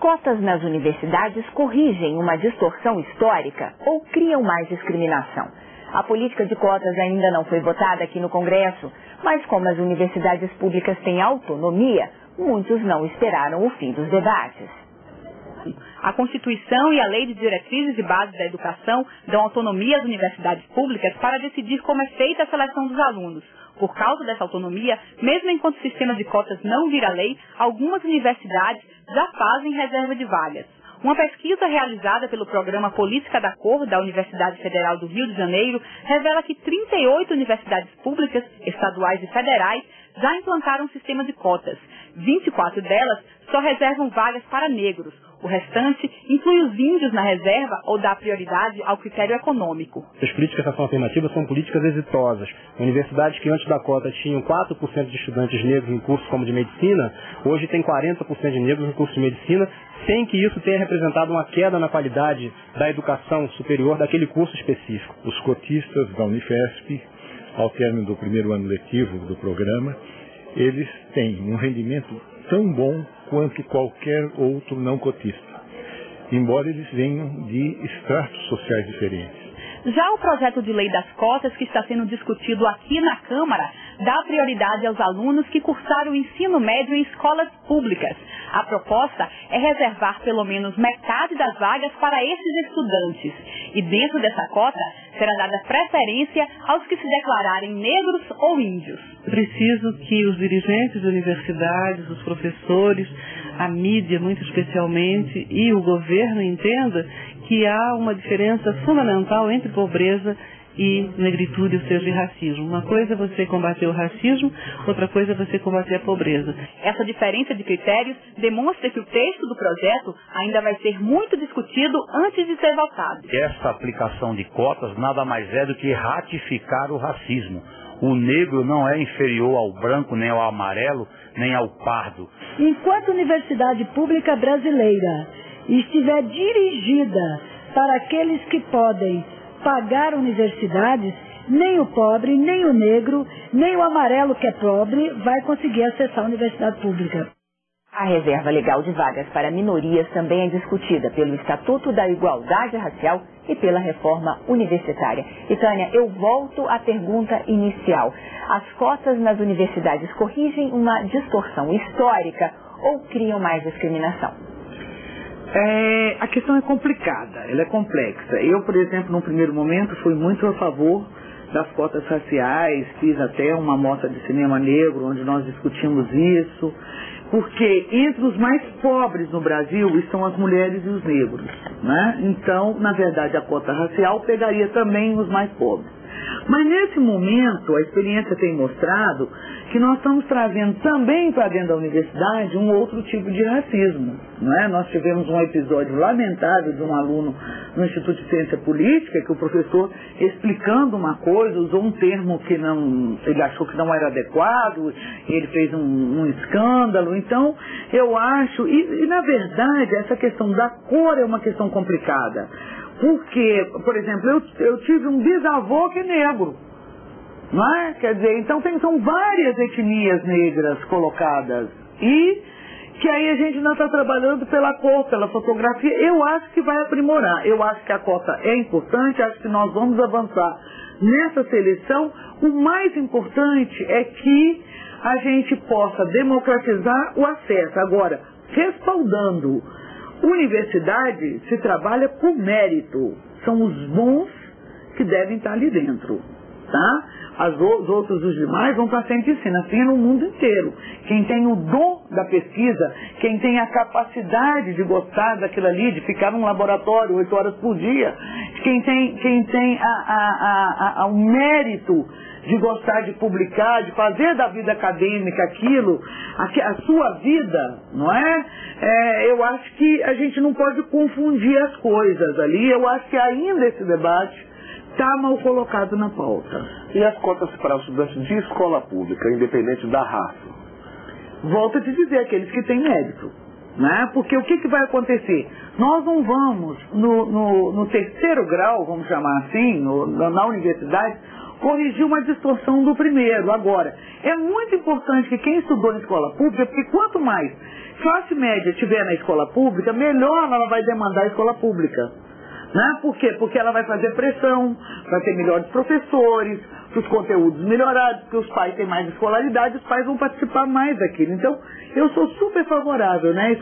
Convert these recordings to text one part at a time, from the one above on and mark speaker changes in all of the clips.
Speaker 1: cotas nas universidades corrigem uma distorção histórica ou criam mais discriminação? A política de cotas ainda não foi votada aqui no Congresso, mas como as universidades públicas têm autonomia, muitos não esperaram o fim dos debates.
Speaker 2: A Constituição e a Lei de Diretrizes e Bases da Educação dão autonomia às universidades públicas para decidir como é feita a seleção dos alunos. Por causa dessa autonomia, mesmo enquanto o sistema de cotas não vira lei, algumas universidades já fazem reserva de vagas. Uma pesquisa realizada pelo programa Política da Cor da Universidade Federal do Rio de Janeiro revela que 38 universidades públicas, estaduais e federais já implantaram um sistema de cotas. 24 delas só reservam vagas para negros. O restante inclui os índios na reserva ou dá prioridade ao critério econômico.
Speaker 3: As políticas de ação afirmativa são políticas exitosas. Universidades que antes da cota tinham 4% de estudantes negros em cursos como de medicina, hoje tem 40% de negros no curso de medicina, sem que isso tenha representado uma queda na qualidade da educação superior daquele curso específico.
Speaker 4: Os cotistas da Unifesp, ao término do primeiro ano letivo do programa, eles têm um rendimento tão bom quanto qualquer outro não cotista, embora eles venham de estratos sociais diferentes.
Speaker 2: Já o projeto de lei das cotas, que está sendo discutido aqui na Câmara, dá prioridade aos alunos que cursaram o ensino médio em escolas públicas. A proposta é reservar pelo menos metade das vagas para esses estudantes. E dentro dessa cota, será dada preferência aos que se declararem negros ou índios.
Speaker 5: Preciso que os dirigentes de universidades, os professores, a mídia muito especialmente e o governo entenda que há uma diferença fundamental entre pobreza e negritude, ou seja, racismo. Uma coisa é você combater o racismo, outra coisa é você combater a pobreza.
Speaker 2: Essa diferença de critérios demonstra que o texto do projeto ainda vai ser muito discutido antes de ser votado.
Speaker 6: Essa aplicação de cotas nada mais é do que ratificar o racismo. O negro não é inferior ao branco, nem ao amarelo, nem ao pardo.
Speaker 7: Enquanto a universidade pública brasileira estiver dirigida para aqueles que podem pagar universidades, nem o pobre, nem o negro, nem o amarelo que é pobre vai conseguir acessar a universidade pública.
Speaker 1: A reserva legal de vagas para minorias também é discutida pelo Estatuto da Igualdade Racial e pela reforma universitária. E, Tânia, eu volto à pergunta inicial. As cotas nas universidades corrigem uma distorção histórica ou criam mais discriminação?
Speaker 8: A questão é complicada, ela é complexa. Eu, por exemplo, num primeiro momento, fui muito a favor das cotas raciais, fiz até uma mostra de cinema negro, onde nós discutimos isso, porque entre os mais pobres no Brasil estão as mulheres e os negros, né? Então, na verdade, a cota racial pegaria também os mais pobres. Mas nesse momento, a experiência tem mostrado que nós estamos trazendo também para dentro da universidade um outro tipo de racismo, não é? Nós tivemos um episódio lamentável de um aluno no Instituto de Ciência Política, que o professor, explicando uma coisa, usou um termo que ele achou que não era adequado, ele fez um escândalo. Então, eu acho, e na verdade, essa questão da cor é uma questão complicada. Porque, por exemplo, eu tive um bisavô que é negro, não é? Quer dizer, então são várias etnias negras colocadas e que aí a gente ainda está trabalhando pela cor, pela fotografia. Eu acho que vai aprimorar, eu acho que a cota é importante, acho que nós vamos avançar nessa seleção. O mais importante é que a gente possa democratizar o acesso. Agora, respaldando. Universidade se trabalha por mérito. São os bons que devem estar ali dentro, tá? Os demais vão estar sempre ensinando, assim no mundo inteiro. Quem tem o dom da pesquisa, quem tem a capacidade de gostar daquilo ali, de ficar num laboratório 8 horas por dia, quem tem o mérito de gostar de publicar, de fazer da vida acadêmica aquilo, a sua vida, não é? Eu acho que a gente não pode confundir as coisas ali. Eu acho que ainda esse debate está mal colocado na pauta.
Speaker 9: E as cotas para os estudantes de escola pública, independente da raça?
Speaker 8: Volto a te dizer, aqueles que têm mérito, né? Porque o que vai acontecer? Nós não vamos, no terceiro grau, vamos chamar assim, na universidade, corrigir uma distorção do primeiro. Agora, é muito importante que quem estudou em escola pública, porque quanto mais classe média estiver na escola pública, melhor ela vai demandar a escola pública. Né? Por quê? Porque ela vai fazer pressão, vai ter melhores professores, os conteúdos melhorados, porque os pais têm mais escolaridade, os pais vão participar mais daquilo. Então, eu sou super favorável, né?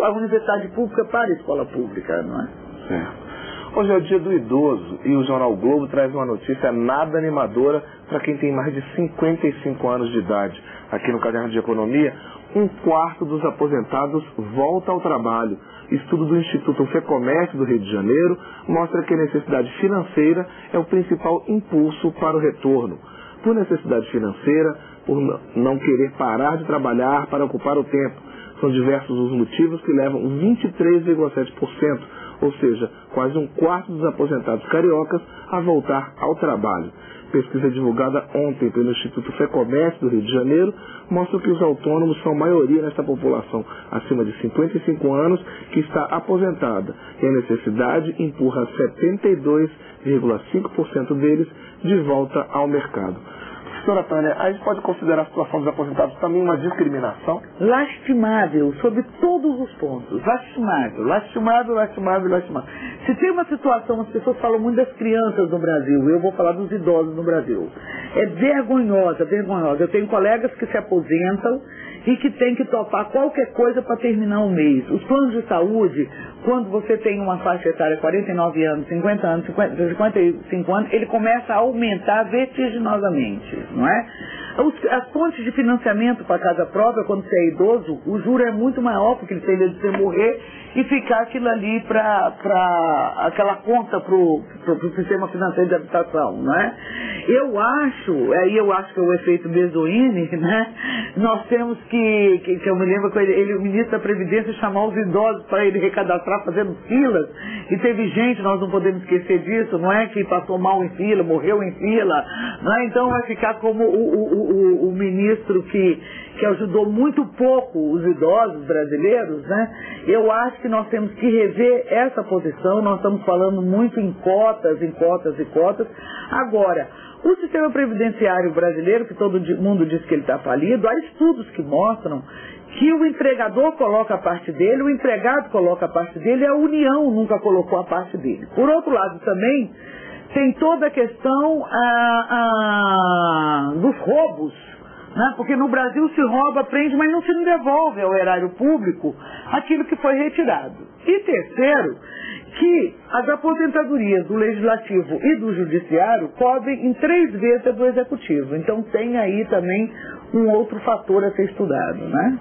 Speaker 8: A universidade pública para a escola pública, não é?
Speaker 9: Certo. Hoje é o Dia do Idoso e o Jornal Globo traz uma notícia nada animadora para quem tem mais de 55 anos de idade. Aqui no Caderno de Economia, 1/4 dos aposentados volta ao trabalho. Estudo do Instituto FEComércio do Rio de Janeiro mostra que a necessidade financeira é o principal impulso para o retorno. Por necessidade financeira, por não querer parar de trabalhar para ocupar o tempo. São diversos os motivos que levam 23,7%, ou seja, quase 1/4 dos aposentados cariocas a voltar ao trabalho. Pesquisa divulgada ontem pelo Instituto FEComércio do Rio de Janeiro mostra que os autônomos são maioria nesta população acima de 55 anos que está aposentada e a necessidade empurra 72,5% deles de volta ao mercado. Professora Tânia, a gente pode considerar a situação dos aposentados também uma discriminação?
Speaker 8: Lastimável, sobre todos os pontos. Lastimável. Se tem uma situação, as pessoas falam muito das crianças no Brasil, eu vou falar dos idosos no Brasil. É vergonhosa. Eu tenho colegas que se aposentam e que têm que topar qualquer coisa para terminar um mês. Os planos de saúde, quando você tem uma faixa etária 49 anos, 50 anos, 55 anos, ele começa a aumentar vertiginosamente, não é? As fontes de financiamento para casa própria, quando você é idoso, o juro é muito maior, porque ele tem medo de você morrer e ficar aquilo ali para aquela conta para o sistema financeiro de habitação, não é? Eu acho que é o efeito Bezoini, né? Nós temos que eu me lembro que o ministro da Previdência chamou os idosos para ele recadastrar fazendo filas, e teve gente, nós não podemos esquecer disso, não é? Que passou mal em fila, morreu em fila, não é? Então vai ficar como o ministro que ajudou muito pouco os idosos brasileiros, né? Eu acho que nós temos que rever essa posição. Nós estamos falando muito em cotas. Agora, o sistema previdenciário brasileiro, que todo mundo diz que ele está falido, há estudos que mostram que o empregador coloca a parte dele, o empregado coloca a parte dele, e a União nunca colocou a parte dele. Por outro lado também, tem toda a questão dos roubos, né? Porque no Brasil se rouba, prende, mas não se devolve ao erário público aquilo que foi retirado. E terceiro, que as aposentadorias do Legislativo e do Judiciário cobrem em 3 vezes a do Executivo. Então tem aí também um outro fator a ser estudado, né?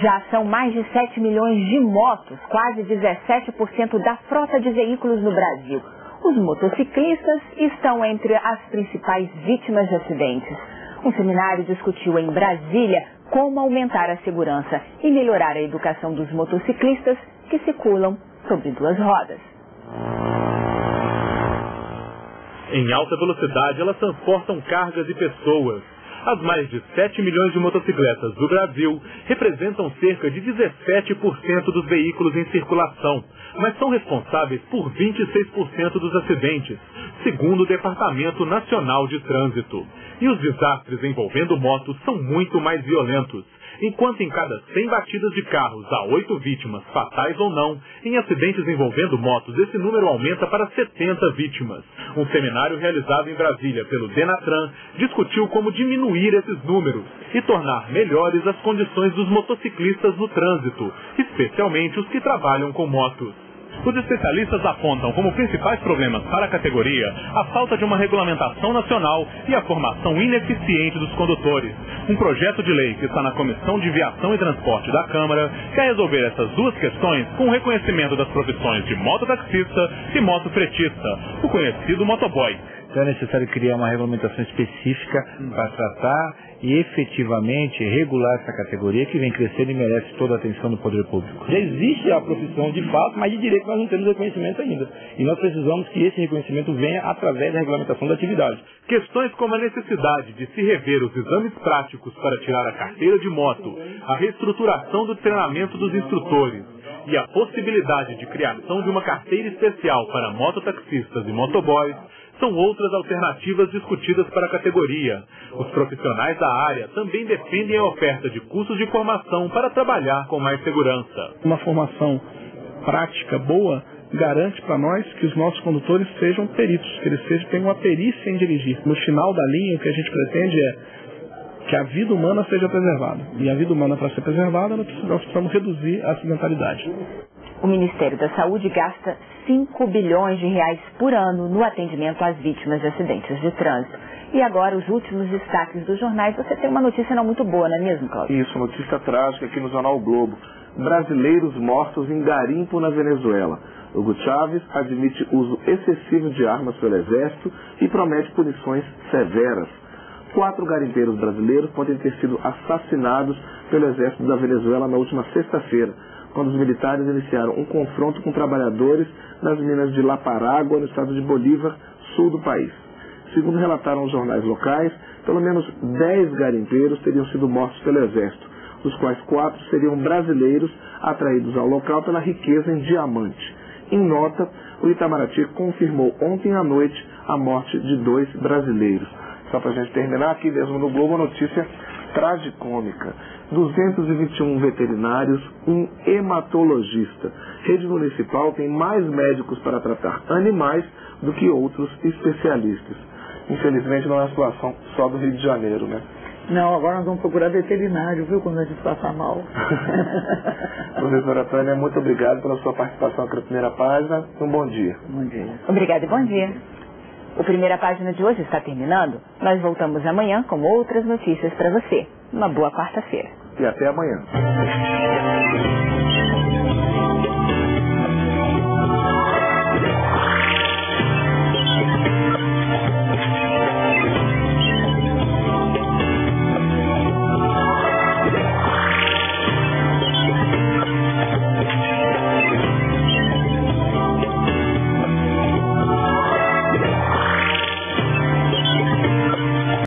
Speaker 1: Já são mais de 7 milhões de motos, quase 17% da frota de veículos no Brasil. Os motociclistas estão entre as principais vítimas de acidentes. Um seminário discutiu em Brasília como aumentar a segurança e melhorar a educação dos motociclistas que circulam sobre 2 rodas.
Speaker 10: Em alta velocidade, elas transportam cargas e pessoas. As mais de 7 milhões de motocicletas do Brasil representam cerca de 17% dos veículos em circulação, mas são responsáveis por 26% dos acidentes, segundo o Departamento Nacional de Trânsito. E os desastres envolvendo motos são muito mais violentos. Enquanto em cada 100 batidas de carros há 8 vítimas, fatais ou não, em acidentes envolvendo motos esse número aumenta para 70 vítimas. Um seminário realizado em Brasília pelo Denatran discutiu como diminuir esses números e tornar melhores as condições dos motociclistas no trânsito, especialmente os que trabalham com motos. Os especialistas apontam como principais problemas para a categoria a falta de uma regulamentação nacional e a formação ineficiente dos condutores. Um projeto de lei que está na Comissão de Viação e Transporte da Câmara quer resolver essas 2 questões com o reconhecimento das profissões de mototaxista e motofretista, o conhecido motoboy.
Speaker 11: Então é necessário criar uma regulamentação específica para tratar e efetivamente regular essa categoria que vem crescendo e merece toda a atenção do poder público.
Speaker 3: Já existe a profissão de fato, mas de direito nós não temos reconhecimento ainda. E nós precisamos que esse reconhecimento venha através da regulamentação da atividade.
Speaker 10: Questões como a necessidade de se rever os exames práticos para tirar a carteira de moto, a reestruturação do treinamento dos instrutores e a possibilidade de criação de uma carteira especial para mototaxistas e motoboys são outras alternativas discutidas para a categoria. Os profissionais da área também defendem a oferta de cursos de formação para trabalhar com mais segurança.
Speaker 12: Uma formação prática boa garante para nós que os nossos condutores sejam peritos, que eles tenham uma perícia em dirigir. No final da linha, o que a gente pretende é que a vida humana seja preservada. E a vida humana, para ser preservada, nós precisamos reduzir a acidentalidade.
Speaker 1: O Ministério da Saúde gasta 5 bilhões de reais por ano no atendimento às vítimas de acidentes de trânsito. E agora, os últimos destaques dos jornais. Você tem uma notícia não muito boa, não é mesmo, Cláudio?
Speaker 9: Isso, notícia trágica aqui no Jornal o Globo. Brasileiros mortos em garimpo na Venezuela. Hugo Chávez admite uso excessivo de armas pelo Exército e promete punições severas. 4 garimpeiros brasileiros podem ter sido assassinados pelo Exército da Venezuela na última sexta-feira, quando os militares iniciaram um confronto com trabalhadores nas minas de La Paragua, no estado de Bolívar, sul do país. Segundo relataram os jornais locais, pelo menos 10 garimpeiros teriam sido mortos pelo Exército, dos quais 4 seriam brasileiros atraídos ao local pela riqueza em diamante. Em nota, o Itamaraty confirmou ontem à noite a morte de 2 brasileiros. Só para a gente terminar aqui mesmo no Globo, a notícia tragicômica. 221 veterinários, um hematologista. Rede municipal tem mais médicos para tratar animais do que outros especialistas. Infelizmente não é a situação só do Rio de Janeiro, né?
Speaker 8: Não, agora nós vamos procurar veterinário, viu, quando a gente passar mal.
Speaker 9: Professora Tânia, muito obrigado pela sua participação aqui na Primeira Página. Um bom dia.
Speaker 8: Bom dia.
Speaker 1: Obrigada e bom dia. O Primeira Página de hoje está terminando. Nós voltamos amanhã com outras notícias para você. Uma boa quarta-feira.
Speaker 9: E até amanhã.